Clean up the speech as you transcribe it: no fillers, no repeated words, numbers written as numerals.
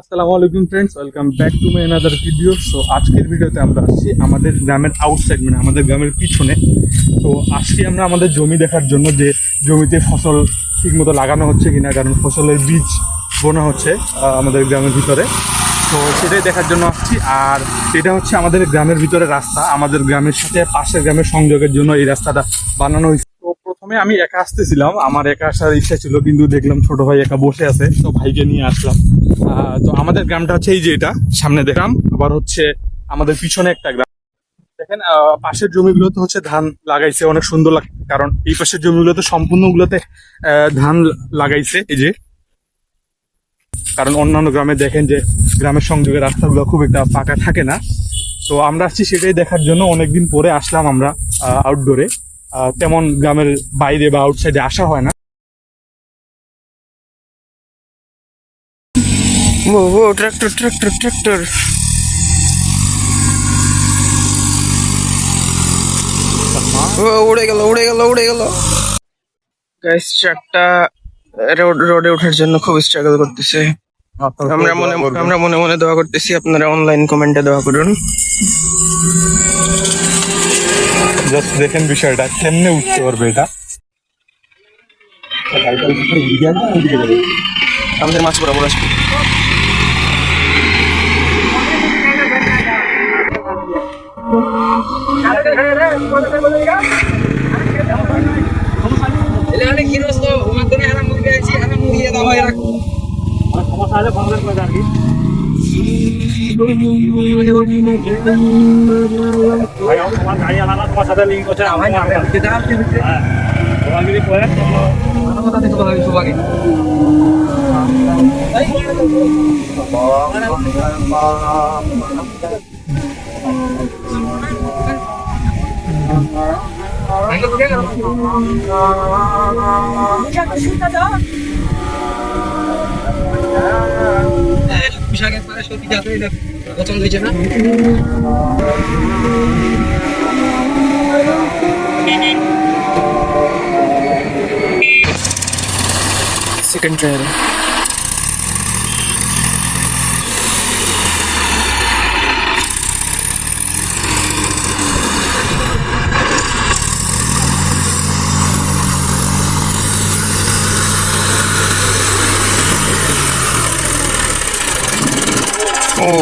আসসালামু আলাইকুম friends, welcome back to my another video. So আজকের ভিডিওতে আমরা আসছি আমাদের গ্রামের আউটসাইড, মানে আমাদের গ্রামের পিছনে। তো আসছি আমরা আমাদের জমি দেখার জন্য যে জমিতে ফসল ঠিকমতো লাগানো হচ্ছে কিনা, কারণ ফসলের বীজ বোনা হচ্ছে আমাদের গ্রামের ভিতরে। তো সেটাই দেখার জন্য আসছি। আর এটা হচ্ছে আমাদের গ্রামের ভিতরে রাস্তা, আমাদের গ্রামের সাথে পাশের গ্রামের সংযোগের জন্য এই রাস্তাটা বানানো হয়েছে। তো প্রথমে আমি একা আসতেছিলাম, আমার একা আসার ইচ্ছা ছিল, কিন্তু দেখলাম ছোট ভাই একা বসে আছে, তো ভাইকে নিয়ে আসলাম। তো আমাদের গ্রামটা হচ্ছে এই যে এটা সামনে দেখলাম, আবার হচ্ছে আমাদের পিছনে একটা গ্রাম। দেখেন পাশের জমিগুলোতে হচ্ছে ধান লাগাইছে, অনেক সুন্দর লাগছে, কারণ এই পাশের জমিগুলোতে সম্পূর্ণগুলোতে ধান লাগাইছে এই যে। কারণ অন্যান্য গ্রামে দেখেন যে গ্রামের সংযোগের রাস্তাগুলো খুব একটা ফাঁকা থাকে না। তো আমরা আসছি সেটাই দেখার জন্য, অনেকদিন পরে আসলাম আমরা আউটডোরে। তেমন গ্রামের বাইরে বা আউটসাইডে আসা হয় না। ও ও ট্রাক্টর ট্রাক্টর ট্রাক্টর ও উড়ে গেল উড়ে গেল উড়ে গেল। গাইস ট্রাকটা রোডে ওঠার জন্য খুব স্ট্রাগল করতেছে। আমরা মনে মনে দোয়া করতেছি, আপনারা অনলাইন কমেন্টে দোয়া করুন। জাস্ট দেখেন বিষয়টা কেমনে উঠতে পারবে এটা। আমাদের মাছ বরাবর আসবে। পছন্দ হয়েছে না? Second trial. ও